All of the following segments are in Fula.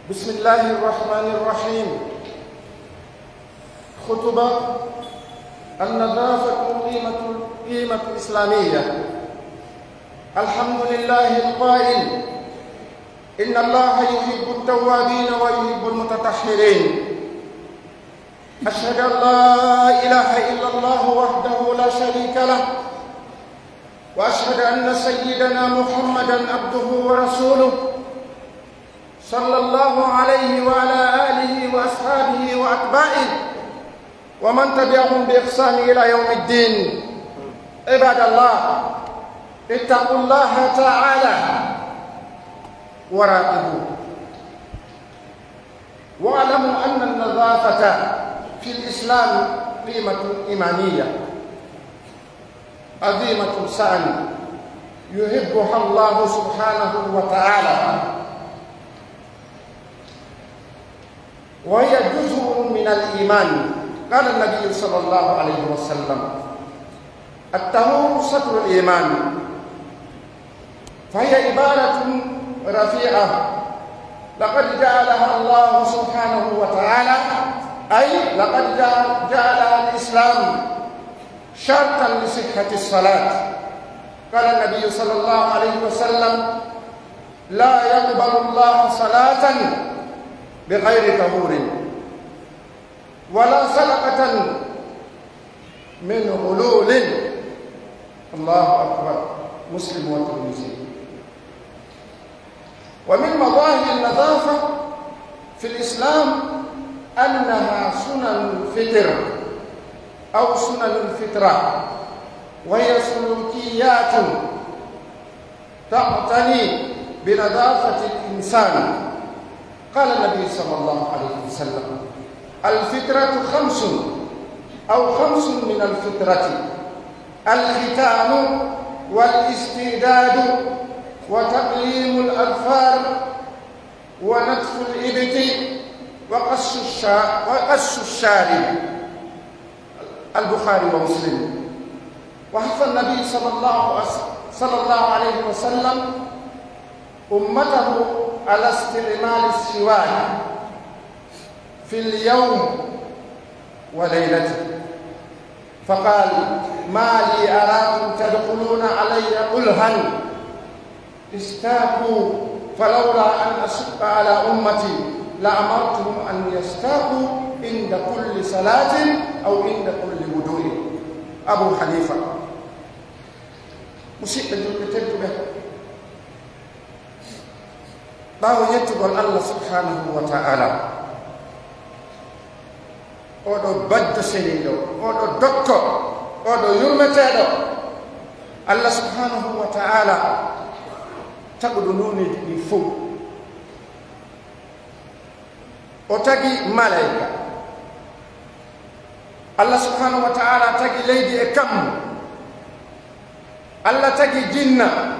بسم الله الرحمن الرحيم. خطبة النظافة قيمة إسلامية. الحمد لله القائل إن الله يحب التوابين ويحب المتطهرين. أشهد أن لا إله إلا الله وحده لا شريك له، وأشهد أن سيدنا محمدًا عبده ورسوله صلى الله عليه وعلى آله وأصحابه وأتباعه ومن تبعهم بإحسان إلى يوم الدين. عباد الله، اتقوا الله تعالى وراقبوه، واعلموا أن النظافة في الإسلام قيمة إيمانية عظيمة الشأن يحبها الله سبحانه وتعالى، وهي جزء من الإيمان. قال النبي صلى الله عليه وسلم: الطهور شطر الإيمان. فهي عبارة رفيعة لقد جعلها الله سبحانه وتعالى، أي لقد جعلها الإسلام شرطا لصحة الصلاة. قال النبي صلى الله عليه وسلم: لا يقبل الله صلاة بغير طهور. ولا صدقة من غلول. الله أكبر. مسلم والترمذي. ومن مظاهر النظافة في الإسلام أنها سنن الفطر أو سنن الفطرة، وهي سلوكيات تقتني بنظافة الإنسان. قال النبي صلى الله عليه وسلم: الفطرة خمس أو خمس من الفطرة: الختان والاستعداد وتقليم الأظفار ونتف الإبط وقص الشارب. البخاري ومسلم. وحث النبي صلى الله عليه وسلم أمته على استعمال السواك في اليوم وليلته، فقال: ما لي أراكم تدخلون علي قلها استاكوا، فلولا أن أشق على أمتي لأمرتهم أن يستاكوا عند كل صلاة أو عند كل وضوء. أبو حنيفة. musidɓe julɓe tedduɓe, ɓaawo yettugol Allah subhanahu wa ta'ala, oɗo baddo seniiɗo, oɗo dokko, oɗo yurmeteeɗo, Allah subhanahu wa ta'ala taguɗo noneji ɗi fof. O tagi malaika, Allah subhanahu wa ta'ala tagi leydi e kammu, Allah tagi jinna,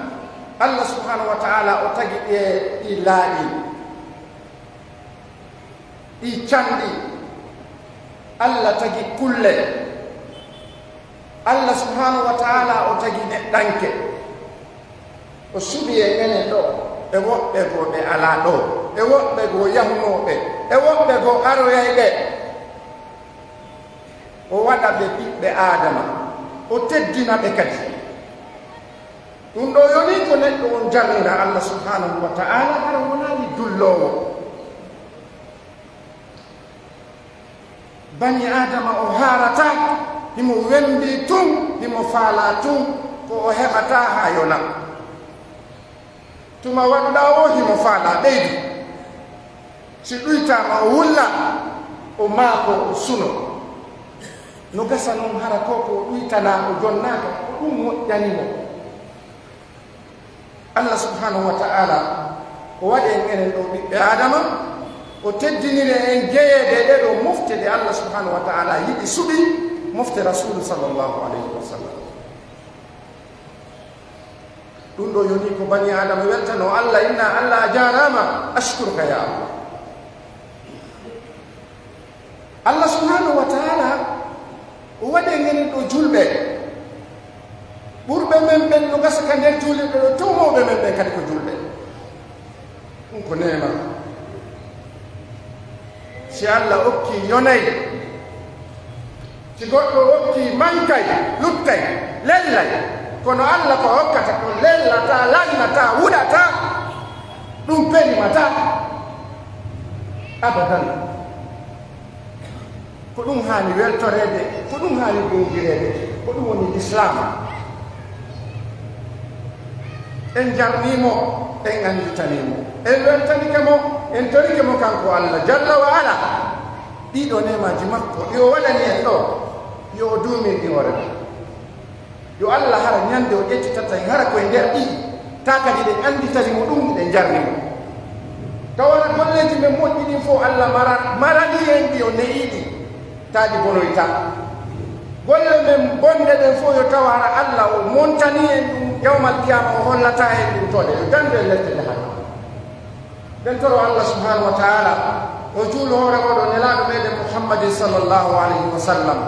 Allah subhanahu wa ta'ala o tagi ɗi laaɗi, ɗi canɗi, Allah tagi kulle, Allah subhanahu wa ta'ala o tagi neɗɗanke. O suɓi e enen ɗo, e woɓɓe goo ɓe alaa ɗo, e woɓɓe goo yahnooɓe, e woɓɓe goo aroyayɓe. O waɗa ɓe ɓiɓɓe Aadama, o teddina ɓe kadi. ɗum ɗo yoni ko neɗɗo on jannira Allah subhanahu wa ta'ala hara wonaani dulloowo. bani Adama o haarata himo wendi tun, himo faala tun, ko o heɓata haa yona. tuma waɗuɗa o himo faala ɓeydu, si ɗuytama o wulla, o maako o suno. no gasa noon hara ko ko ɗuytana o jonnaaka, ko ɗum moƴƴanimo. Allah subhanahu wa ta'ala o waɗi en enen ɗo ɓiɓɓe Adama, o teddiniri en jeyeede ɗe ɗo mofte ɗe Allah subhanahu wa ta'ala yiɗi suɓi, mofte rasulu sallallahu alayhi wa sallam. ɗum ɗo yoni ko bani Adama weltano Allah: inna Allah a jarama, ashkuruka ya Allah. Allah subhanahu wa ta'ala o waɗi en enen ɗo julɓe, ɓurɓe men ɓen no gasa ka nder julɓe ɗo, tummoɓe men ɓen kadi ko julɓe. ɗum ko nema. si Allah okki yonay, si goɗɗo okki mankay, luttay, lellay, kono Allah ko hokkata ko lellata, lannata, wuɗata, ɗum penimata abadan. ko ɗum haani weltorede, ko ɗum haani gongireede, ko ɗum woni l'islam. en jarnimo, en anditanimo, en weltanike mo, en torike mo kanko Allah jalla wa ala. ɗiɗo nemaji makko ɗi o waɗani en ɗo, yo o duumin ɗi hoore, yo Allah hara ñande o ƴettitata en hara koye nder ɗi, ta kadi ɗen anditanimo ɗum, ɗen jarnimo. tawana golleji men moƴƴi ɗin fof Allah marani en ɗi, o neyiɗi taaɗi bonoyta. golle men bonde ɗen fof yo tawara Allah o montani en ɗum yawmal qiyama, o hollata en ɗum toɗe yo dande e lettede hana. nden toro Allah subhanahu wa ta'ala o juulo hoore oɗo nelaɗo meɗen Muhammadin sallallahu alayhi wa sallam,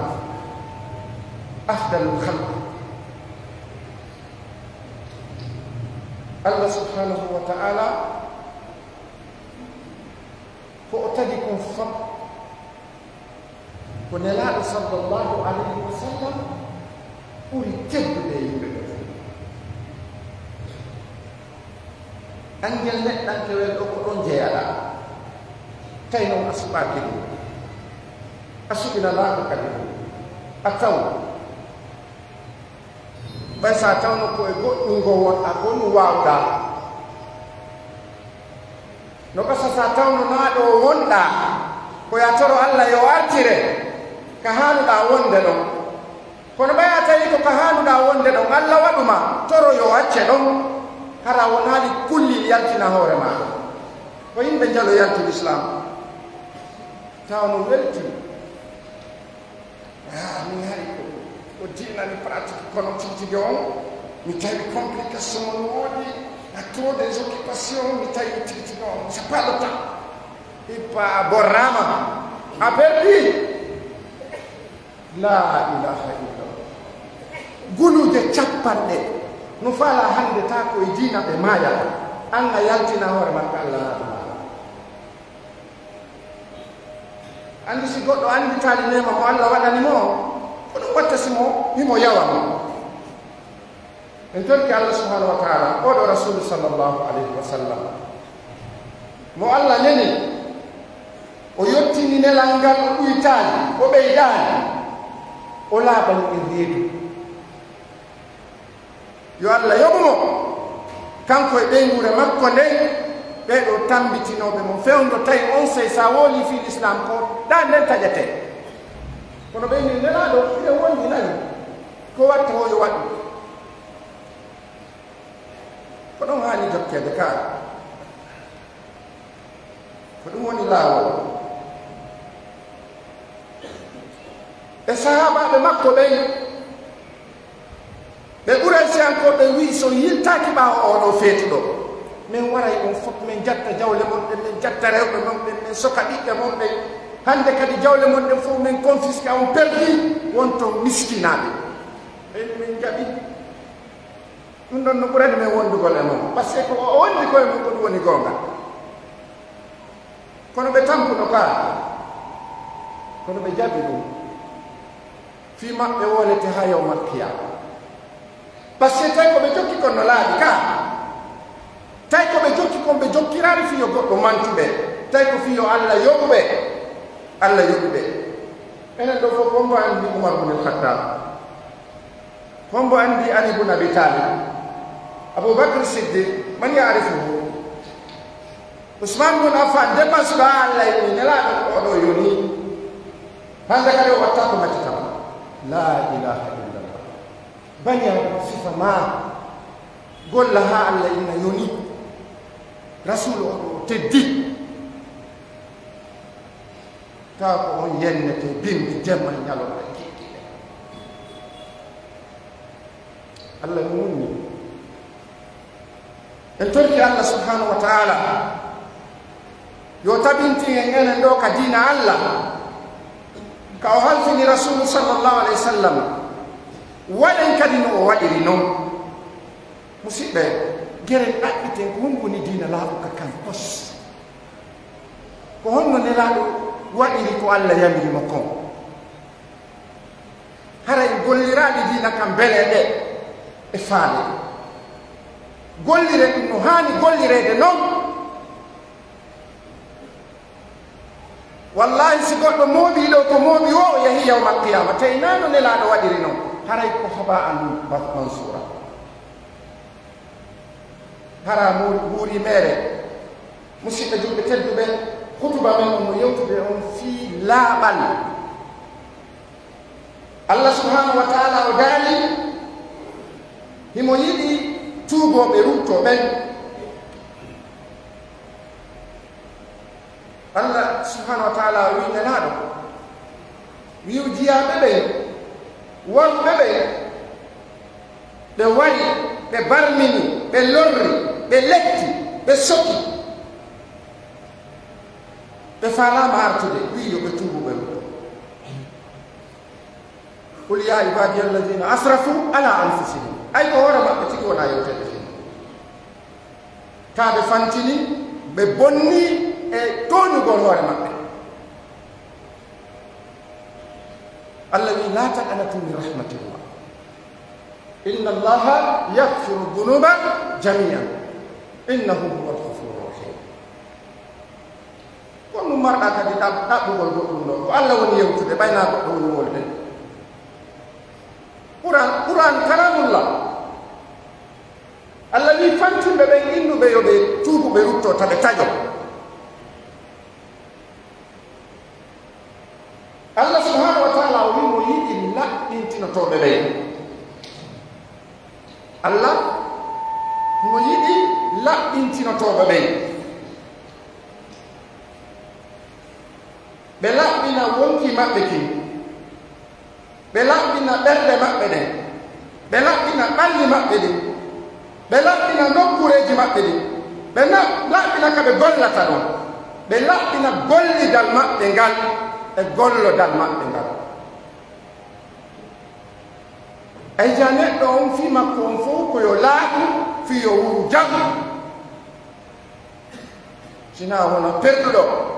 afdalul khalq. Allah subhanahu wa ta'ala ko o tagi kon fam ko nelaɗo sallallahu alayhi wa sallam ɓuri teddude yimɓe ɓe. angel neɗɗankewel ɗo ko ɗon jeyaɗa, tawi noon a suɓaki ɗum. asubina la kadi ataw bay sa taw no ko e goddum go wonta ko no wawda no ka sa taw no na do wonda ko ya toro Allah yo artire ka hanuda wonde do kono baya tawi ko ka hanuda wonde do Allah waduma toro yo acce do hara wonali kulli yaltina hore ma ko yimbe jalo yalti islam tawno welti mi hari ko dina ni pratique kono titi gon mi tawi complication wodi a trop des occupations mi tawi titi gon c'est pas le temps et pas borama a perdu la ilaha illallah gulude chappande no fala hande ta ko dina be maya anga yaltina hore makka Allah andi si goddo andi tali nema mo Allah wadani mo ko dum wattasimo himo yawa en torki Allah subhanahu wa ta'ala o do rasul sallallahu alaihi wasallam mo Allah neni o yottini nelangal uytani o beydani o laban irreedu yo Allah yobumo kanko e beynure makko nden ɓeɗo tambitinoɓe mo fewndo tawi on sey sa woli fi l'islam ko ɗa nden taƴete kono ɓeyni nelaɗo ɓe wondi nani ko watta o yo waɗu ko ɗon hani jokkede ka ko ɗum woni laawol e sahabaɓe makko ɓen ɓe ɓuray siyankoɓe wi so yiltaki ɓawo oɗo feetuɗo min waray on fof min jatta jawle mon ɗen min jatta rewɓe mon ɗen min soka ɓiɓɓe mon ɗen hande kadi jawle mon ɗen fof min confisque on perdi wonto miskinaɓe ɓen min jaɓi ɗum ɗon no ɓurani min wondugol e mon par ce que o wondi koye mum ko ɗum woni gonga kono ɓe tampuno ka kono ɓe jaɓi ɗum fi maɓɓe wolete ha yawmal qiyama par ce que tawi koɓe jokki kon no laaɓi ka tawi ko ɓe jokki kon ɓe jokkirani fiyo goɗɗo mantuɓe tawi ko fiyo Allah yoɓuɓe enen ɗo fof hombo andi Umar ibn al-Khattab hombo andi Ali ibn Abi Talib Abubakr Siddiq man ya'rifuhu Usman ibn Affan dépense ɗo Allah yini nelaɗo oɗo yoni hande kadi o watta ko maccitama la ilaha illallah baña sifa ma golla ha Allah inna yoni rasul o teddi ta ko on yennete bimbi jemma ñalore kiɗɗiɗe Allah no munni en torki Allah subhanahu wa ta'ala yo tabinti en enen ɗo ka dina Allah ka o halfini rasulu sallallahu alaihi wasallam waɗen kadi no o waɗiri noon musidɓe geren ɗaɓɓiten ko hon woni diina laaɓuka kan pos ko honno nelaɗo waɗiri ko Allah yamirimo kon haray golliraɗi diina kam bele ɗe e faale gollire ɗum no hani gollirede noon wallahi si goɗɗo mooɓiɗo ko mooɓi o yahi yawmal qiyama tawi nano nelaɗo waɗiri noon haray ko haba andu mansura hara wuuri mere musidɓe julɓe tedduɓe hutuba men on no yewtude on fii laaɓal Allah subhanahu wa ta'ala o daali himo yiɗi tuuboɓe rutto ɓen Allah subhanahu wa ta'ala wi nelaɗo wiw jiyaɓe ɓen wonɓe ɓen ɓe wari ɓe barmini ɓe lorri ɓe letti ɓe soki ɓe falama artude wi yo ɓe tuubuɓe rutto qul ya ibadi alladina asrafu ala anfusihim ay ko hoore maɓɓe tigi wona yewtede fi kaɓe fantini ɓe bonni e toñugol hoore maɓɓe Allah wi la taqnatu min rahmatillah inna allaha yaghfiru dhunuba jami'an innahu huwal ghafurur rahim kono ɗum marɗa kadi ɗaɓɓugol goɗɗum ɗo ko Allah woni yewtude ɓayna goɗɗo woni wolde Quran kalamullah Allah wi fantimɓe ɓen innuɓe yo ɓe tuubuɓe rutto taɓe taƴo Allah subhanahu wa taala o wi mo yiɗi laɓɓintinotoɓe ɓen Allah mo yiɗi laɓɓintinotoɓe ɓen ɓe laɓɓina wonki maɓɓe kin ɓe laɓɓina ɓerɗe maɓɓe ɗen ɓe laɓɓina ɓalli maɓɓe ɗin ɓe laɓɓina nokkureji maɓɓe ɗin ɓe laɓɓina ka ɓe gollata ɗon ɓe laɓɓina gollidal maɓɓe ngal e gollodal maɓɓe ngal e ja neɗɗo on fi makko on fof koyo laaɓi fiyo wuru jam sina hono perduɗo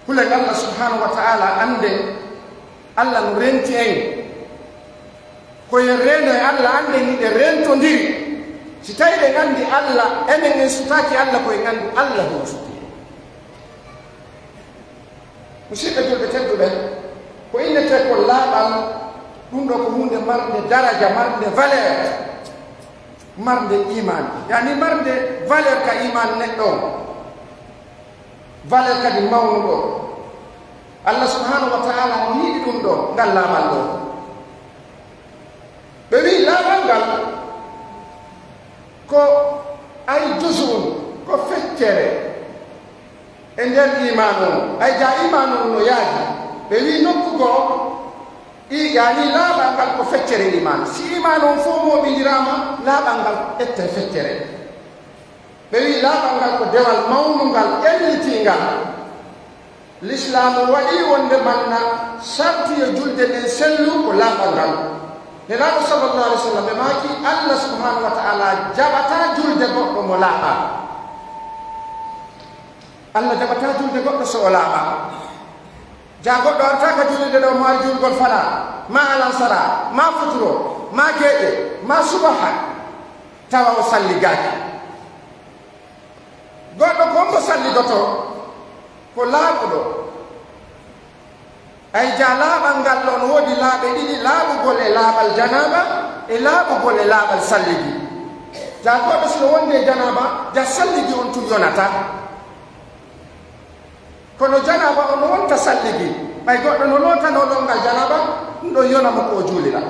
hulen Allah subhanahu wa ta'ala ande Allah no renti en koye reno e Allah ande ni ɗe rentodiri si tawi ɗe gandi Allah enen en sutaki Allah koye gandu Allah ho suti musidɓe julɓe tedduɓe ko innete ko laaɓal ɗum ɗo ko hunde marde daraja marde valeur marde iman yani marde valeur ka iman neɗɗo valeur kadi mawnuɗo Allah subhanahu wa ta'ala o yiɗi ɗum ɗo ngal laaɓal ɗo ɓe wi laaɓal ngal ko ay jusum ko feccere e nder iman on ay ja iman on no yaaji ɓe wi nokkugo yani laaɓal ngal ko feccere iman si iman on fof moɓidirama laaɓal ngal ette feccere ɓe wi laaɓal ngal ko dewal mawnungal ƴellitingal l'islam waɗi wonde manna sarti e julde ɗen sellu ko laaɓal ngal nelaɗo sallllahu alih w sallam ɓe maki Allah subhanahu wa ta'ala jaɓata julde goɗɗo mo laaɓa Allah jaɓata julde goɗɗo so o laaɓa ja goɗɗo artaka julde ɗo mo ari julgol fana ma alansara ma futuro ma geeƴe ma subaha tawa o salligaki goɗɗo konko salligoto ko laaɓuɗo ay ja laaɓal ngal ɗon woodi laaɓe ɗiɗi laaɓugol e laaɓal janaba e laaɓugol e laaɓal salligi ja goɗɗo sino wonde e janaba ja salligi on tu yonata kono janaba on wonta salligi ɓay goɗɗo no lootanoɗon ngal janaba ɗum ɗon yonamo ko juulira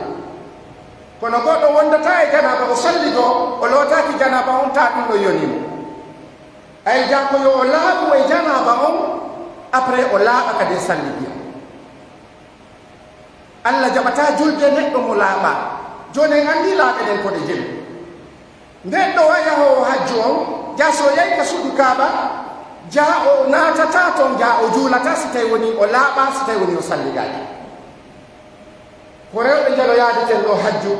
kono goɗɗo wondata e janaba o salligo o lootaki janaba on ta ɗum ɗo yonimo ay ja ko yo o laaɓu e janaba on après o laaɓa kadi salligi Allah jaɓata julde neɗɗo mo laaɓa joni en anndi laaɓe ɗen koɗe jeli neɗɗo wa yahowo hajju on ja so yahi ka suudu kaaba ja o naatata toon ja o juulata si tawi woni o laaɓa si tawi woni o salligaki ko rewɓe jeɗoyaadeten ɗo hajju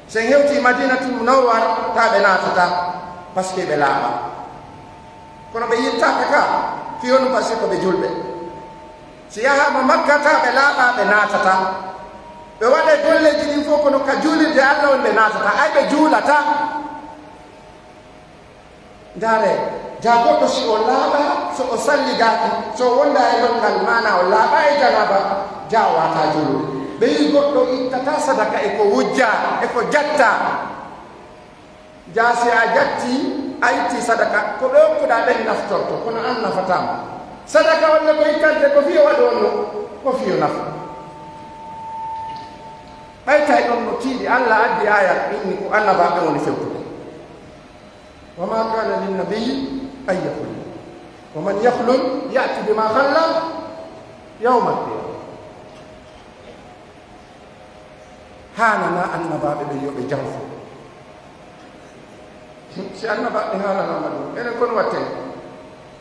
sen hewti madinatul munawwar ta ɓe naatata par ce que ɓe laaɓa kono ɓe yittaka ka fiyonu par ce que ɓe julɓe si yahama makka ta ɓe laaɓa ɓe naatata ɓe waɗe golleji ɗin fof kono ka juulirde Allah on ɓe naatata ay ɓe juulata ndaare ja goɗɗo si o laaɓa so o salligaki so wonda e longal mana o laaɓa e janaba ja o wata juulude ɓe wi goɗɗo ittata sadaka e ko wujja e ko jatta ja si a jatti a itti sadaka ko ɓe hokkuɗa ɓen naftorto kono an nafatama sadaka walla ko ittante ko fiyo waɗi on no ko fiyo nafa ɓaytay ɗon no tiiɗi Allah addi aya inni ko annabaɓe woni fewtude wa ma kana linnabiyi an yahlul wa man yahlul yati bima halla yawma alqiyama hanana annabaɓe ɓe yoɓe janfo si annabaɓe halanama ɗum enen kono watten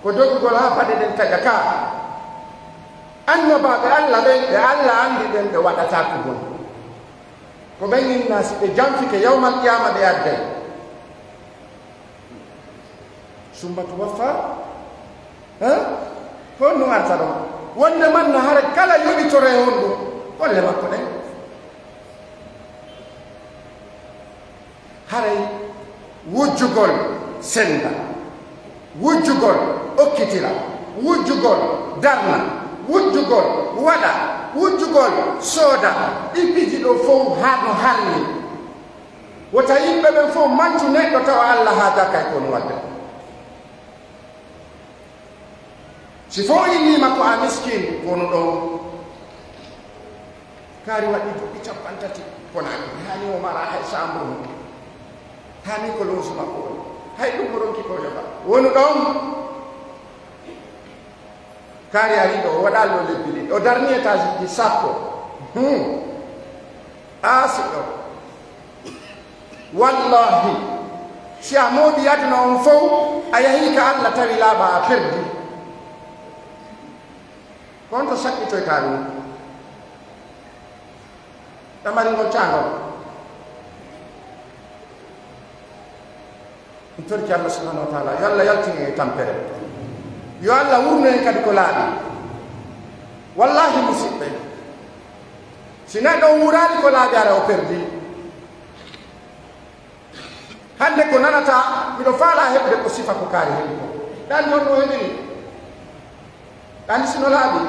ko dogugol ha paɗe ɗen taƴa ka annabaɓe Allah ɓen ɓe Allah andi ɓen ɓe waɗata ko gon ko ɓen inna si ɓe janfike yawmal qiyama ɓe adday sumbatu waffa ko no arta ɗon wonde manna hara kala yoɓitore on ɗum holle makko ɗen haray wujjugol senda wujjugol okkitira wujjugol darna wujjugol waɗa wujjugol sooda ɗi piji ɗo fof haano harni wota yimɓe ɓen fof mantu neɗɗo tawa Allah haada kay kon wadde si fo innima ko a miskin wono ɗon kaari waɗi duɓi 50 konaaki hani o mara hay chambre mum hani ko loosu makko hay ɗum o ronki ko yoɓa wonu ɗon kaari ari ɗo o waɗa lo lebbi ɗi o darni étage ji 10 siɗɗo wallahi si a mooɗi aduna on fof a yahi ka Allah tawi laaɓa a perdi kon to sakkitoyta ɗum ɗamari ngol cangol en torki Allah subhanahu wa taala yo Allah yaltini e tampere yo Allah wurno en kadi ko laaɓi wallahi musidɓe si neɗɗo wuraali ko laaɓi ara o perdi hande ko nanata miɗo faala heɓde ko sifa ko kaari heɓi ko ɗan noon ɗo heɓini ɗani sino laaɓi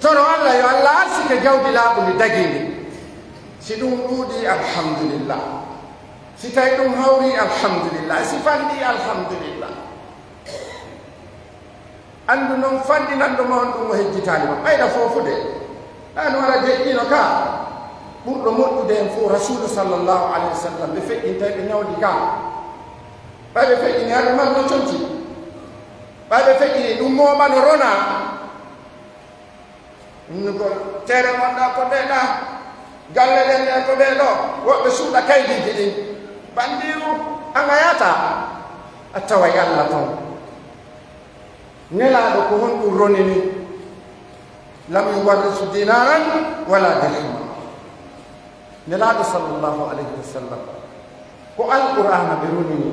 toro Allah yo Allah arsike jawdi laaɓundi dagindi si ɗum ɗuuɗi alhamdulillah si tawi ɗum hawri alhamdulillah si fanɗi alhamdulillah anndu noon fanɗinanɗo ma on ɗum o hejjitaani ma ɓayda foofude ɗano wara jeƴƴino ka ɓurɗo moƴƴude en fof rasulu sallllahu alayhi wa sallam ɓe feƴƴintawi ɓe ñawdi ga ɓay ɓe feƴƴini haɗo mar no conti ɓay ɓe feƴƴini ɗum momano rona ɗumnugol tere gonɗa ko ɗeɗa galle ɗen ɗe ko ɗeɗo woɓɓe suuɗa kaydiji ɗin bandiru a gayata a taway Allah toon nelaɗo ko honɗum ronini lam yuwarrisu dinaran wala dirhama nelaɗo sallllahu alayhi wa sallam ko alqur'ana ɓe ronini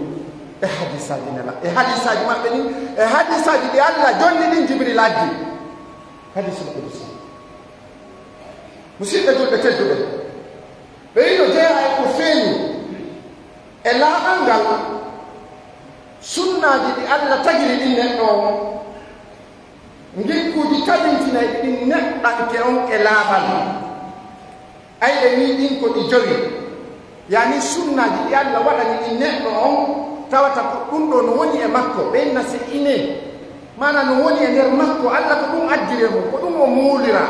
e hadisaji nela e hadisaji maɓɓe ni e hadisaji ɗi Allah jonni ɗin jibril addi hadisul qudsi musidɓe julɓe tedduɓe ɓe yino jeeya e ko feeñi e laaɓal ngal sunnaji ɗi Allah tagiri ɗin neɗɗo o ngikkuji tabintinayi ɗin neɗɗanke on e laaɓal ayɗe ni ɗin ko ɗi jogi yani sunnaji ɗi Allah waɗani ɗin neɗɗo on tawata ko ɗum ɗo no woni e makko ɓenna se ine mana no woni e nder makko Allah ko ɗum addire mum ko ɗum o muulira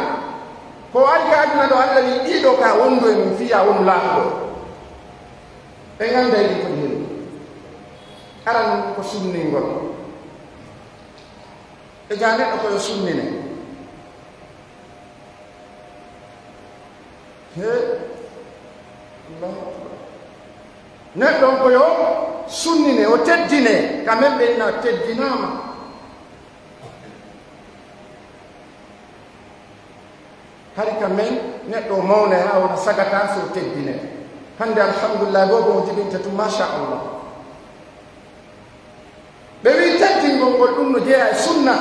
ko alka aduna ɗo Allah wi ɗiɗo ka wondo e mum fiya wonu laaɓɗo ɓe ganda ɗi ko ɗin aran ko sunningol e ja neɗɗo koyo sunnine neɗɗo koyo sunnine o teddine ka men ɓenna teddinama hari ka men neɗɗo mawne ha wona sagata so teddine hande alhamdulillah gogo o jibinta tum machallah ɓe wi teddingol ngol ɗum no jeeya e sunna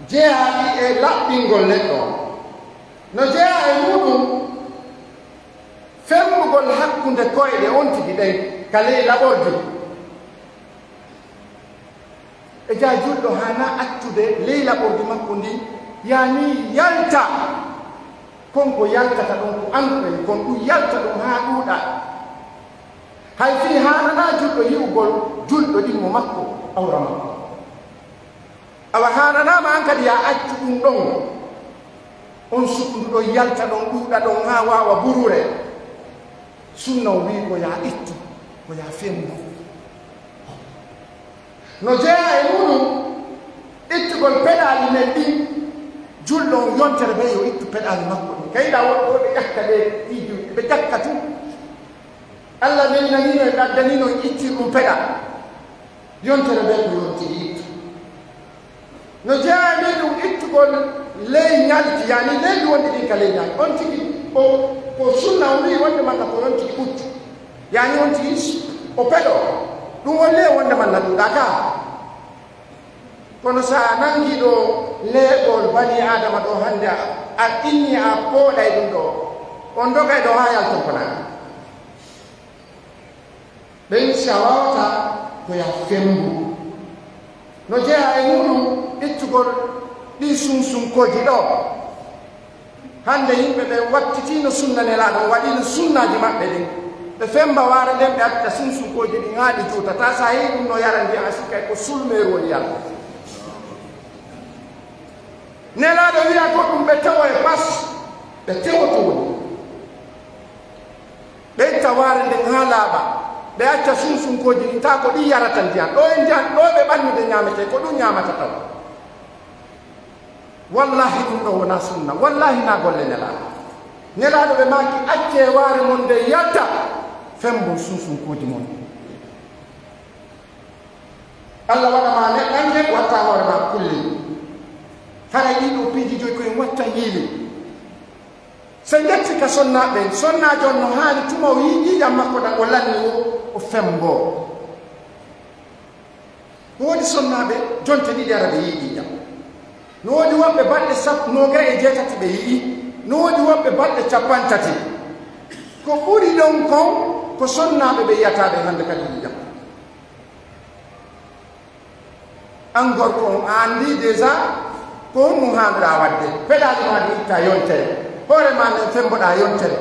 jeeyaɗi e laɓɓingol neɗɗo no jeeya e muɗum femmugol hakkunde koyɗe on tigi ɗen ka ley laɓordi e ja julɗo hana accude ley laɓordi makko ndi yani yalta konko yaltata ɗon ko anduɗen kon ɗum yalta ɗum ha ɗuuɗa hay fi hanana julɗo yi'ugol julɗo ɗimmo makko awra makko awa hananama an kadi ya accu ɗum ɗon on sukundu ɗon yalta ɗon ɗuuɗa ɗon ha wawa burure sunna o wi ko ya ittu ko ya femmu no jeeya e muɗum ittugol peɗali men ɗin julɗo on yontere ɓe yo ittu peɗali makko ɗum kayɗa woɗɗo ɓe ƴakka ɓe ɗiiju ɓe ƴakka tum Allah welnanino e ɗaddanino itti ɗum peɗa yontere ɓe ko yontiri ittu no jeeya e ɗum ittugol ley ñalti yani leydi wonde ɗin ka ley ñalti on tigi ko sunna o wi wonde malla ko yon tigi ɓuttu yani on tigi o peɗo ɗum won le wonde malla ɗuɗa ka kono sa nangiɗo leeɓol bani adama ɗo hande a inni a pooɗay ɗum ɗo on dogay ɗo ha yalton konaa ɓen si a wawata ko ya fembu no jeeya e muɗum ittugol ɗi sunsunkoji ɗo hande yimɓe ɓe wattitino sunna nelaɗo waɗino sunnaji maɓɓe ɗin ɓe femba waara nden ɓe atta sunsunkoji ɗi haaɗi juutata sa heyi ɗum no yara ndiya sikkay ko sulmeru woni yalla nelaɗo wiya ko ɗum ɓe tewo e pas ɓe tewoto woni ɓe itta waare nden ha laaɓa ɓe acca sunsunkoji ɗin ta ko ɗi yarata ndiyan ɗo e ndiyan ɗo ɓe ɓannude ñamete ko ɗum ñamata taw wallahi ɗum ɗo wona sunna wallahi na golle nelaɗo ɓe maki acce waare mon nde yadda fembo sunsunkoji mon Allah waɗama neɗɗanke watta hoore ma kulli hara ɗiɗo piiji joyi koye watta yiili so jetti ka sonnaɓe sonnajo on no haali tuma o yiiƴam makko ɗan o lanni o fembo woodi sonnaɓe jonte ɗiɗi ara ɓe yiiƴam no woodi woɓɓe balɗe noga e jeetati ɓe yi'i no woodi woɓɓe balɗe capantati ko ɓuri ɗon kon ko sonnaɓe ɓe yiyataɓe hande kadi yiiƴam an gorko on a andi déjà ko honno hanuɗa wadde peɗaɗi ma ɗi itta yontere hoore ma nden femboɗa yontere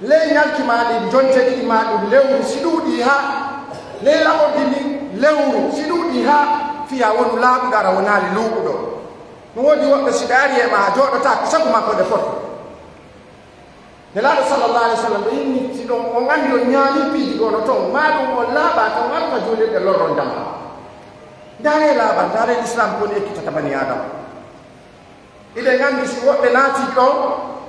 ley ñalki ma ɗi jonte ɗiɗi ma ɗum lewru si ɗuuɗi ha ley laɓorɗi ndin lewru si ɗuuɗi ha fiya wonu laaɓuɗo ara wonali luuɓuɗo no woodi woɓɓe si ɓe ari e ma jooɗota ko sago makko nde foto nelaɗo sallallah alih w sallam ɓe yinni si ɗon on andi on ñaami piiji gono toon ma ɗum on laaɓa tan warta juulirɗe lorron dama ndaare laaɓa ndaare l'islam koni ekkitata bani adama iɗen andi si woɓɓe naati ɗo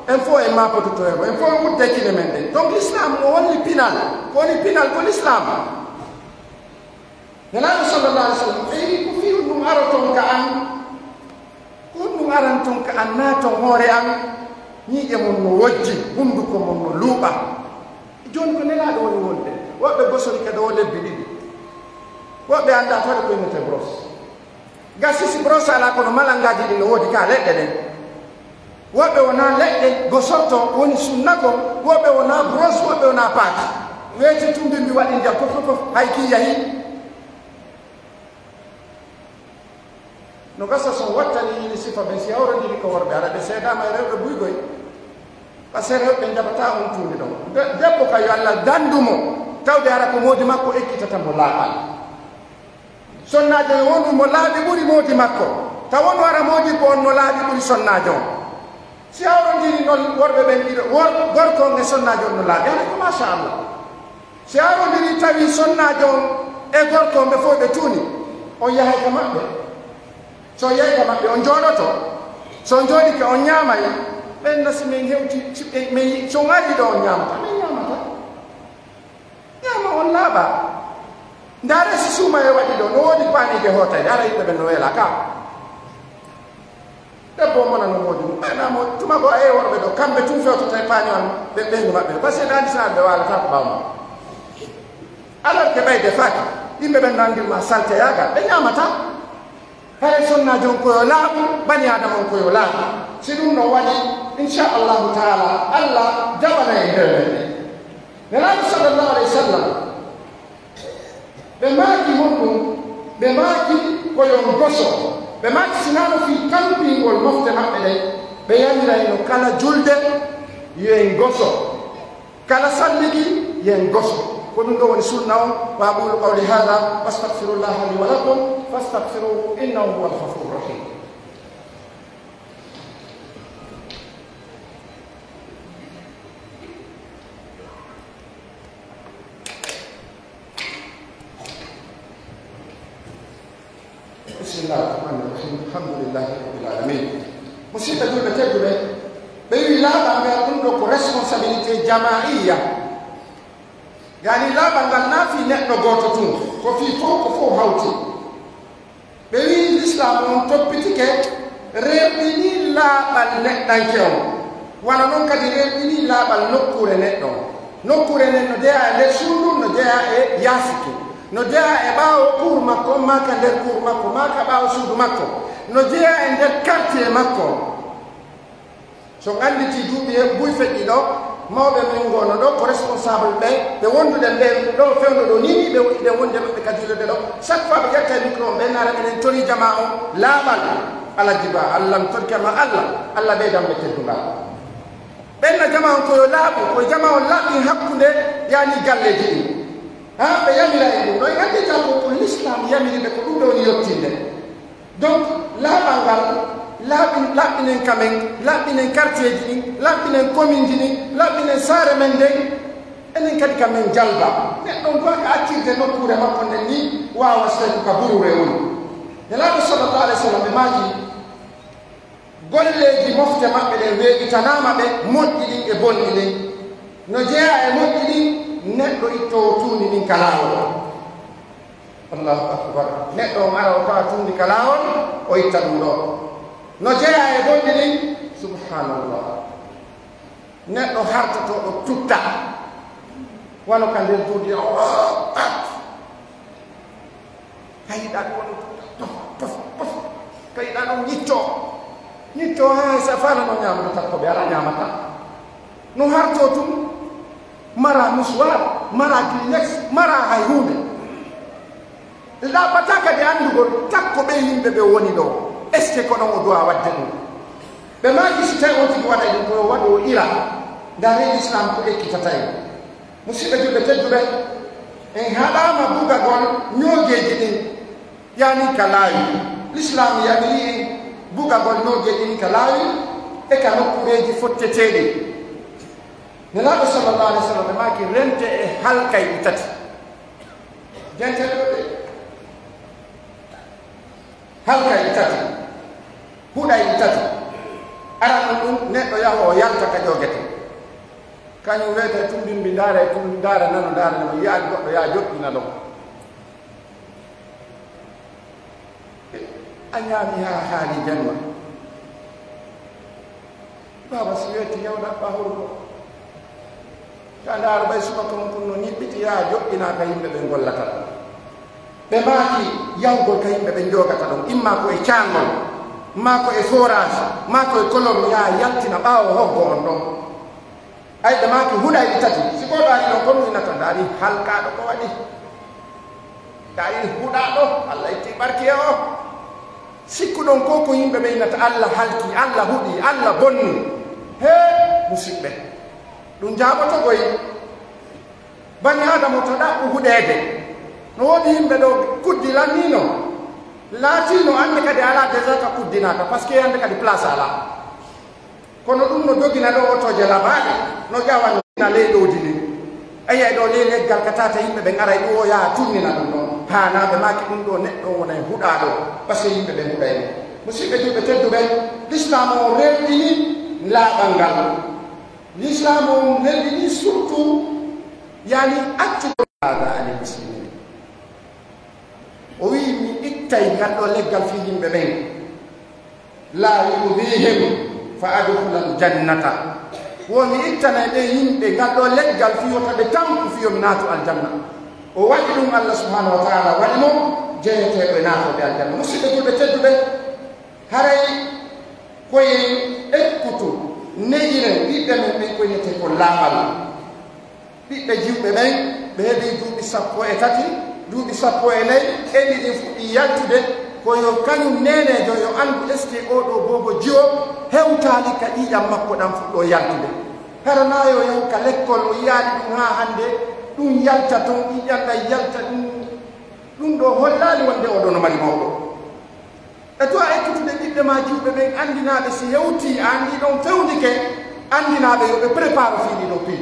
en fo en mapototoyego en fo en wuddekine men ɗen donc l'islam o wonni pinal ko woni pinal ko l'islam nelaɗo sallallah alih w sallam ɓeyi ko fiu ɗum aro ton ka an ko ɗum aran ton ka an naaton hoore an ñiiƴe mon no wojji hunduko mon no luuɓa joni ko nelaɗo woni wonde woɓɓe gosori kadi o lebbi ɗiɗi woɓɓe annda to waɗe koynete brosse gasisi brosse ala kono malangaji ɗi no woodi ka leɗɗe ɗen woɓɓe wona leɗɗe gosorto woni sunna ko woɓɓe wona brosse woɓɓe wona paaki weeti tumbi mbi waɗi ndiyam fof fof hay ki yahi no gasa son wattani yiɗi sifa ɓen si hawrodiri ko worɓe ara ɓe seedama e rewɓe buygoy par ce que rewɓe jaɓata on tuundi ɗon debbo ka yo Allah dandumo tawde ara ko moodi makko ekkitata mo laaɓal sonnajo e wonu mo laaɓi ɓuri moodi makko taw wonu ara moodi ko on no laaɓi ɓuri sonnajo on si hawrodiri noon worɓe ɓen ɗiɗo gorko on e sonnajo on no laaɓi ara ko machallah si hawrodiri tawi sonnajo on e gorko on ɓe fof ɓe tuuni on yahay ka maɓɓe so yeyi ka maɓɓe on jooɗoto so jooɗi ka on ñaamay ɓen nasi min hewti min so ari ɗo on ñaamata min ñaamata ñaama on laaɓa ndaare si suuma e waɗi ɗo no woodi paaniide hootayde ara yimɓe ɓen no weela ka debbo mona no woodi mum ɓenamo tuma ko e worɓe ɗo kamɓe tum fewtota e paani on ɓe ɓeygu maɓɓe par ce que andi sana ɓe waalata ko ɓawma alors que ɓeyde faaki yimɓe ɓen no andirma salteyagal ɓe ñaamata hay sonnajo on koyo laaɓu bani adama on koyo laaɓu si ɗum no waɗi inchallahu taala allah jaɓana e nder men nelaɗo sallllahu alayhi wa sallam ɓe maaki honɗum ɓe maaki koyon goso ɓe maaki sinano fi tampingol mofte maɓɓe ɗen ɓe yamirayno kala julde yen goso kala salligi yen goso ko ɗum ɗo woni sunna on wa aqulu qawli hada wastaghfirullaha li wa lakum fastaghfiruhu innahu huwa alghafuru rahim bismillahi rahmani rahim alhamdulillahi rabbil alamin musidɓe julɓe tedduɓe ɓe wi laaɓal ngal ɗum ɗo ko responsabilité jamaiya yani laaɓal ngal naafi neɗɗo gooto tun ko fii fof ko fof hawti ɓe wi l'islam on toppitike reɓɓini laaɓal neɗɗanke on wana noon kadi reɓɓini laaɓal nokkure neɗɗo nokkure nden no jeeya e nder suudu no jeeya e yaasiki no jeeya e ɓaawo cour makko maka nder cour makko maka ɓaawo suudu makko no jeeya e nder quartier makko so ganditi duuɓi e buy feƴƴi ɗo mawɓe min gono ɗo ko responsable ɓe wonduɗen ɓe ɗo fewno ɗo nini ɓe wonde ɓe kadilode ɗo chaque fois ɓe ƴetta micro ɓe nara enen tori jama o laaɓal ala jiba allah mi torkema allah ɓeydan ɓe teddungal ɓenna jama on koyo laaɓu koye jama on laaɓi hakkude yani galleji ɗi ha ɓe yamira e ɗum ɗo e andi tan ko l'islam yamiri ɓe ko ɗum ɗo woni yettinde donc laaɓal ngal laaɓinen kamen laaɓinen quartier ji ɗin laaɓinen commune ji ɗin laaɓinen saare men nden enen kadi kamen jalba neɗɗo on doka accirde nokkure makko nden ni wawa so tawi ko ka burure on nelaɗo sallallahu alayhi wa sallam ɓe maaki golleji mofte maɓɓe ɗen weeɓitanama ɓe moƴƴi ɗin e bonɗi ɗin no jeeya e moƴƴi ɗin neɗɗo ittowo tuundi ɗin ka laawol allahu akbar neɗɗo o ara o tawa tuundi ka laawol o itta ɗum ɗo no jeeya e bonɗi ɗin subhanallah neɗɗo hartotoɗo tutta wano ka nder duudi kayiɗa ɗum woni pof kayiɗa ɗum ñitto ha sa fana no ñamata tan ko ɓe ara ñamata no harto tum mara musoir mara clinex mara hay hunde laɓɓata kadi andugol takko ɓe yimɓe ɓe woni ɗo est ce que ko ɗon o dowa wadde ɗum ɓe maki so tawi on tigi waɗa ɗum koyo waɗo o ira ndare l'islam ko ekkitata en musidɓe julɓe tedduɓe en haɗama bugagol ñoogeji ɗin yani ka laawi l'islam yamiri en bugagol ñoogeji ɗin ka laawi e ka nokkureji fotteteɗi nelaɗo sallallahu alih w sallam ɓe maki rente e halkay ɗi tati jenteɗoɓe halkay ɗi tati huɗay ɗi tati aran ɗum neɗɗo yaha o yalta ka ƴogete kañum wiyete tundinmbi ndaara e tumbi ndaara nano ndaara nano yiyaani goɗɗo yaa joɗɗina ɗon a ñaami haa haali janma baba si weeti yewɗa ɓahurgo ka ndaara ɓay subaka mum ɗum no ñiɓɓiti yaa joɗɗina ka yimɓe ɓe gollata ɓe maaki yawgol ka yimɓe ɓe jogata ɗon imma ko e caangol ma ko e forage ma ko e colonne yaa yaltina ɓaawo hoggo on ɗon ay ɓe maaki huɗay ɗi tati si goɗo ari ɗon comme winata ndaari halkaɗo ko waɗi ndaari huɗaɗo allah itti ɓarki e o sikku ɗon ko ko yimɓe ɓe innata allah halki allah huɗi allah bonni he musidɓe ɗum jaɓotogoy bani adama to ɗaɓɓu huɗede no woɗi yimɓe ɗo kuddi lannino laatino ande kadi ala déjà ka kuddinaka par ce que ande kadi place ala kono ɗum no dogina ɗo otoje labaɗe no ƴawana leyɗowdi ndi ayiyay ɗo ley leggal ka tata yimɓe ɓe garay ɗo o yaha tunnina ɗum ɗon ha naɓe maki ɗum ɗo neɗɗo wona e huɗaɗo par ce que yimɓe ɓe huɗayno musidɓe julɓe tedduɓe l'islam o relɗini laaɓal ngal l'islam o relɗini surtout yani accuɗo hada ani muslimin o wi mi ittay ngal ɗo leggal fi yimɓe ɓen la yudihim fa adkhulal jannata womi ittana ɓe yimɓe ngal ɗo leggal fiyota ɓe tampu fiyomi naatu aljanna o waɗi ɗum allah subhanahu wa taala waɗi mo jeeyeteɓe naatoɓe aljanna musidɓe julɓe tedduɓe haray koye ekkutu neyiren ɓiɓɓe men ɓen koynete ko laaɓal ɓiɓɓe jiwɓe ɓen ɓe heeɓi duuɓi 13 duuɓi 14 eɗi ɗin fuɗɗi yaltude koyo kañum nenejo yo andu est ce que oɗo bobo jiyo hewtali ka ƴiƴam makko ɗam fuɗɗo yaltude haranayo yaw ka l'école o yiyaɗi ɗum ha hande ɗum yalta toon ƴiƴam ɗam yalta ɗum ɗo hollali wonde oɗono mari mawɗo e to a ekkutude ɓiɓɓe ma jiwɓe ɓen andinaɓe si yewti a andi ɗon fewndike andinaɓe yoɓe prépare fiɗi ɗo pi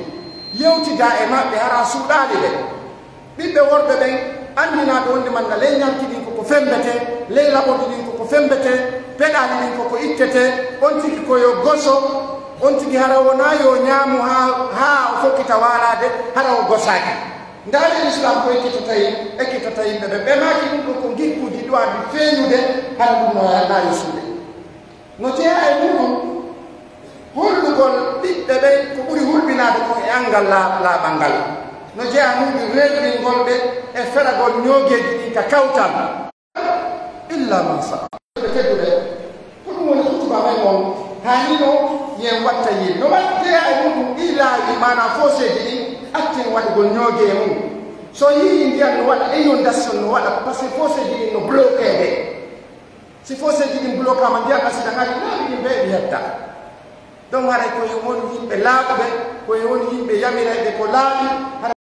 yewtida e maɓɓe hara suuɗali ɓe ɓiɓɓe worɓe ɓen andinaɓe wonde manda ley ñalki ɗin koko fembete ley laɓoɗi ɗin koko fembete peɗali ɗin koko ittete on tigi koyo goso on tigi hara wona yo ñaamu ha o fokkita walade hara o gosaki ndaari l'islam ko ekkitata yimɓe ɓe ɓe maki ɗum ɗo ko gikkuji ɗowaɗi feeñude hara ɗum nonayo suuɗe no jeeya e muɗum hulɗugol ɓiɓɓe ɓe ko ɓuri hulɓinade ko e angal laaɓal ngal no jeeya muɗi relɗingol ɓe e feragol ñoogeji ɗin ka kawtal illa man sa ɓe tedduɓe ko ɗum woni hutuba men on hanino yen watta yi no watte ay mum ila imana fose dini atten wadi gol nyoge mum so yi ndiya no wala inondation no wala parce que fose dini no bloqué de si fose dini bloqué ma ndiya asida ngati na ni be yatta donc haray ko yon yimɓe laaɓuɓe ko yon yimɓe yamirayɓe ko laaɓi hara